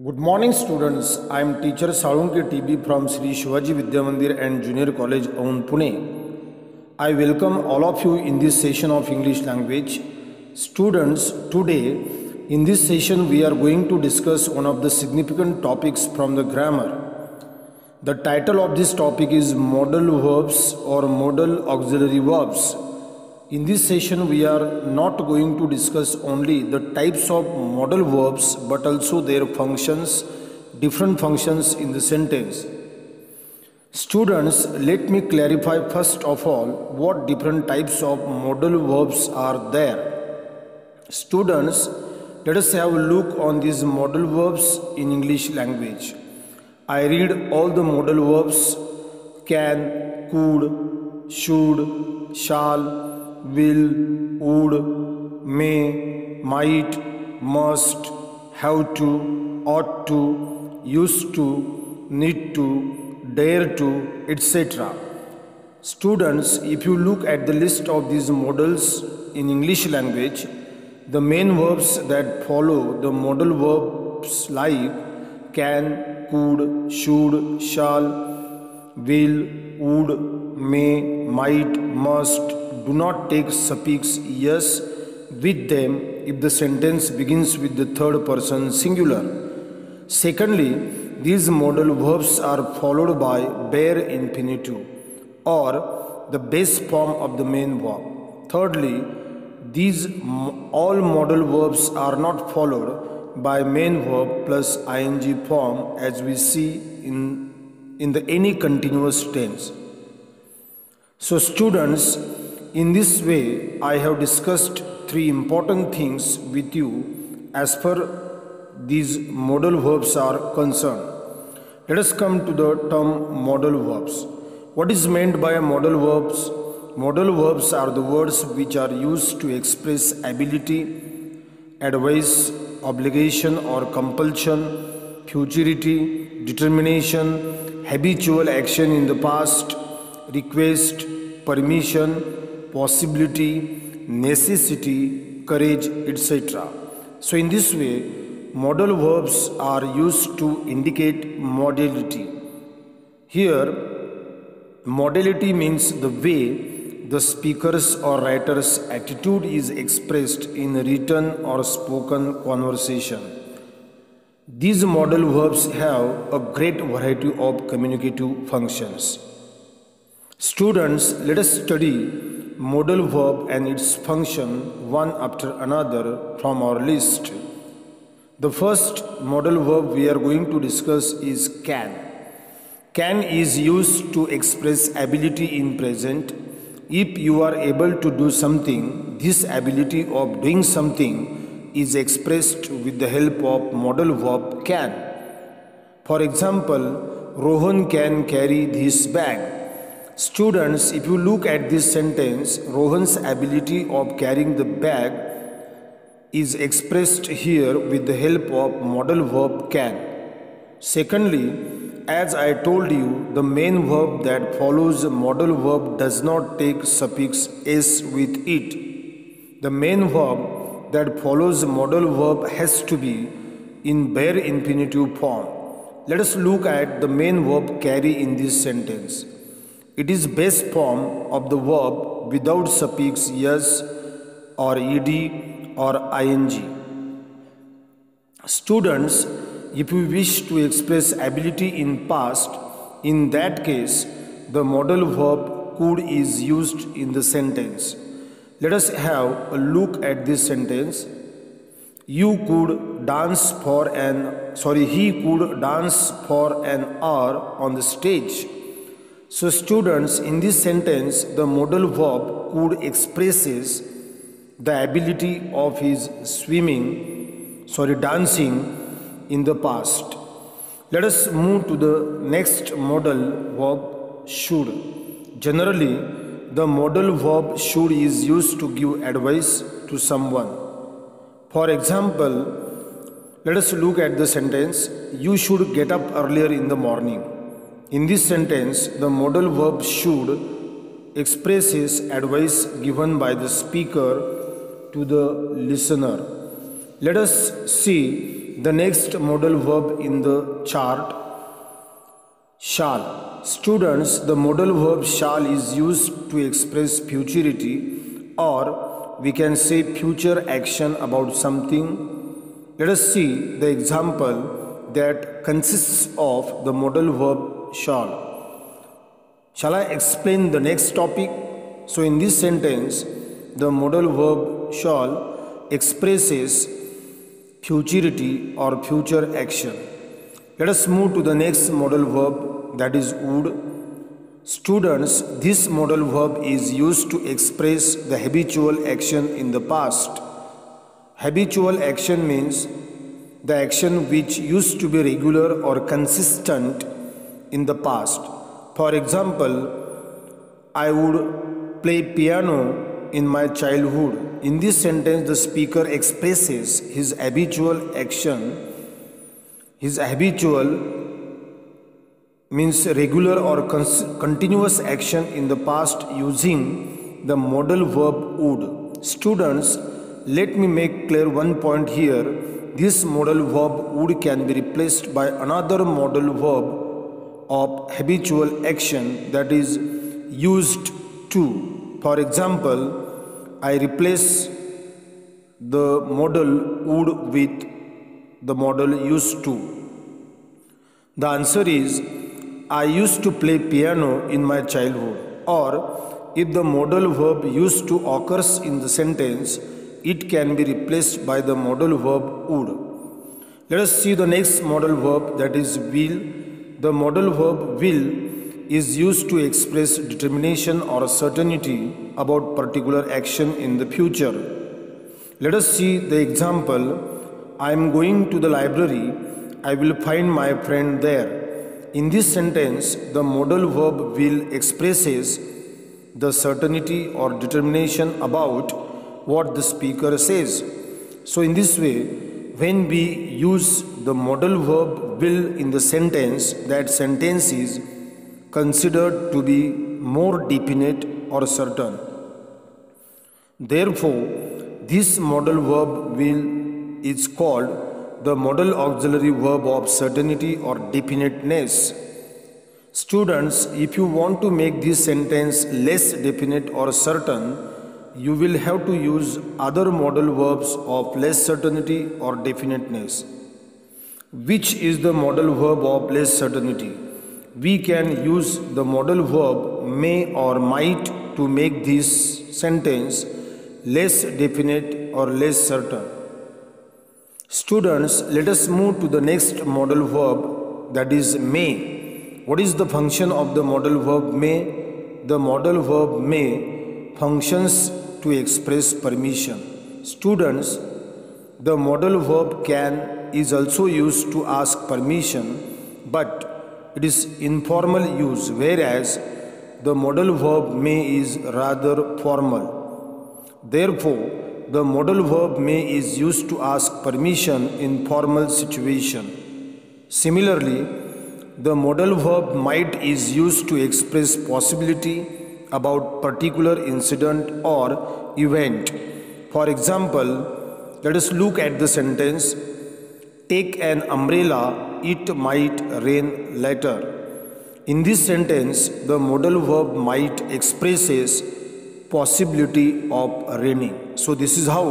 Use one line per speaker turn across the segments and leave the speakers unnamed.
Good morning, students. I am teacher Salunke TB from Sri Shivaji Vidya Mandir and Junior College, Aun, Pune. I welcome all of you in this session of English language. Students, today in this session we are going to discuss one of the significant topics from the grammar. The title of this topic is modal verbs or modal auxiliary verbs. In this session we are not going to discuss only the types of modal verbs but also their functions, different functions in the sentence. Students, let me clarify first of all what different types of modal verbs are there. Students, let us have a look on these modal verbs in English language. I read all the modal verbs: can, could, should, shall, will, would, may, might, must, have to, ought to, used to, need to, dare to, etc. Students, if you look at the list of these modals in English language, the main verbs that follow the modal verbs like can, could, should, shall, will, would, may, might, must do not take suffix yes with them if the sentence begins with the third person singular. Secondly, these modal verbs are followed by bare infinitive or the base form of the main verb. Thirdly, these all modal verbs are not followed by main verb plus ing form as we see in the any continuous tense. So students, in this way I have discussed three important things with you as far these modal verbs are concerned. Let us come to the term modal verbs. What is meant by modal verbs? Modal verbs are the words which are used to express ability, advice, obligation or compulsion, futurity, determination, habitual action in the past, request, permission, possibility, necessity, courage, etc. So in this way, modal verbs are used to indicate modality. Here, modality means the way the speaker's or writer's attitude is expressed in written or spoken conversation. These modal verbs have a great variety of communicative functions. Students, let us study modal verb and its function one after another from our list. The first modal verb we are going to discuss is can. Can is used to express ability in present. If you are able to do something, this ability of doing something is expressed with the help of modal verb can. For example, Rohan can carry this bag. Students, if you look at this sentence, Rohan's ability of carrying the bag is expressed here with the help of modal verb can. Secondly, as I told you, the main verb that follows the modal verb does not take suffix s with it. The main verb that follows the modal verb has to be in bare infinitive form. Let us look at the main verb carry in this sentence. It is base form of the verb without suffix yes or ed or ing. Students, if we wish to express ability in past, in that case, the modal verb could is used in the sentence. Let us have a look at this sentence. He could dance for an hour on the stage. So students, in this sentence, the modal verb could expresses the ability of his dancing in the past. Let us move to the next modal verb, should. Generally, the modal verb should is used to give advice to someone. For example, let us look at the sentence, you should get up earlier in the morning. In this sentence, the modal verb should expresses advice given by the speaker to the listener. Let us see the next modal verb in the chart, shall. Students, the modal verb shall is used to express futurity, or we can say future action about something. Let us see the example that consists of the modal verb shall. Shall I explain the next topic? So in this sentence, the modal verb shall expresses futurity or future action. Let us move to the next modal verb, that is would. Students, this modal verb is used to express the habitual action in the past. Habitual action means the action which used to be regular or consistent in the past. For example, I would play piano in my childhood. In this sentence, the speaker expresses his habitual action. His habitual means regular or continuous action in the past using the modal verb would. Students, let me make clear one point here. This modal verb would can be replaced by another modal verb of habitual action, that is used to. For example, I replace the modal would with the modal used to. The answer is I used to play piano in my childhood. Or if the modal verb used to occurs in the sentence, it can be replaced by the modal verb would. Let us see the next modal verb, that is will. The modal verb will is used to express determination or certainty about particular action in the future. Let us see the example. I am going to the library. I will find my friend there. In this sentence, the modal verb will expresses the certainty or determination about what the speaker says. So in this way, when we use the modal verb will in the sentence, that sentence is considered to be more definite or certain. Therefore, this modal verb will is called the modal auxiliary verb of certainty or definiteness. Students, if you want to make this sentence less definite or certain, you will have to use other modal verbs of less certainty or definiteness. Which is the modal verb of less certainty? We can use the modal verb may or might to make this sentence less definite or less certain. Students, let us move to the next modal verb, that is may. What is the function of the modal verb may? The modal verb may functions to express permission. Students, the modal verb can is also used to ask permission, but it is informal use, whereas the modal verb may is rather formal. Therefore, the modal verb may is used to ask permission in formal situation. Similarly, the modal verb might is used to express possibility about particular incident or event. For example, let us look at the sentence, take an umbrella, it might rain later. In this sentence, the modal verb might expresses possibility of raining. So this is how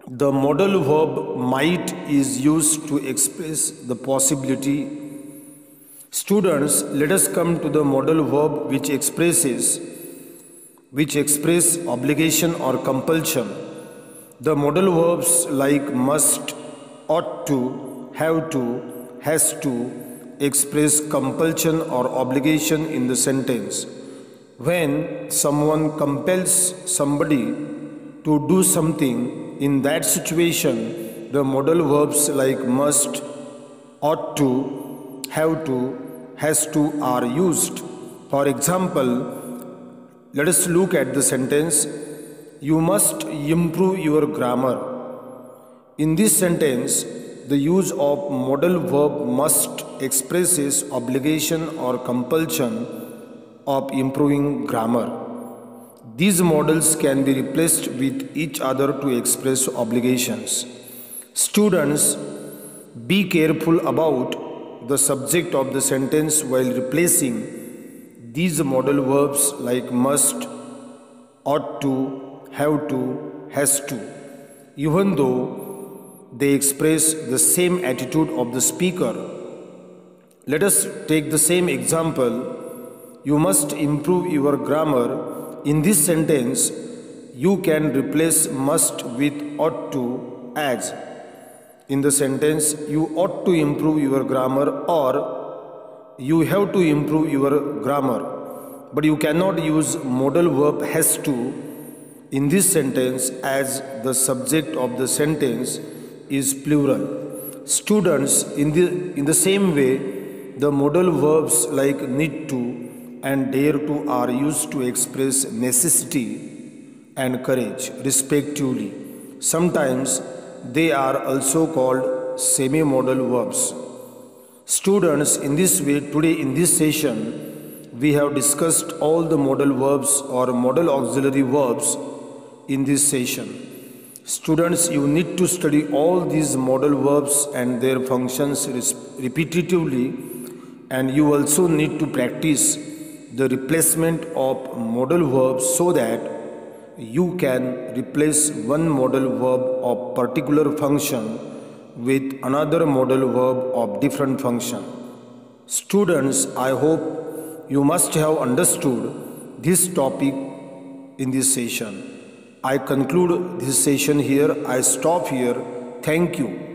the modal verb might is used to express the possibility. Students, let us come to the modal verb which express obligation or compulsion. The modal verbs like must, ought to, have to, has to express compulsion or obligation in the sentence. When someone compels somebody to do something, in that situation, the modal verbs like must, ought to, have to, has to are used. For example, let us look at the sentence, you must improve your grammar. In this sentence, the use of modal verb must expresses obligation or compulsion of improving grammar. These modals can be replaced with each other to express obligations. Students, be careful about the subject of the sentence while replacing these modal verbs like must, ought to, have to, has to, even though they express the same attitude of the speaker. Let us take the same example. You must improve your grammar. In this sentence, you can replace must with ought to as. In the sentence, you ought to improve your grammar or you have to improve your grammar. But you cannot use modal verb has to in this sentence as the subject of the sentence is plural. Students, in the same way, the modal verbs like need to and dare to are used to express necessity and courage, respectively. Sometimes they are also called semi-modal verbs. Students, in this way, today in this session, we have discussed all the modal verbs or modal auxiliary verbs in this session. Students, you need to study all these modal verbs and their functions repetitively, and you also need to practice the replacement of modal verbs so that you can replace one modal verb of particular function with another modal verb of different function. Students, I hope you must have understood this topic in this session. I conclude this session here. I stop here. Thank you.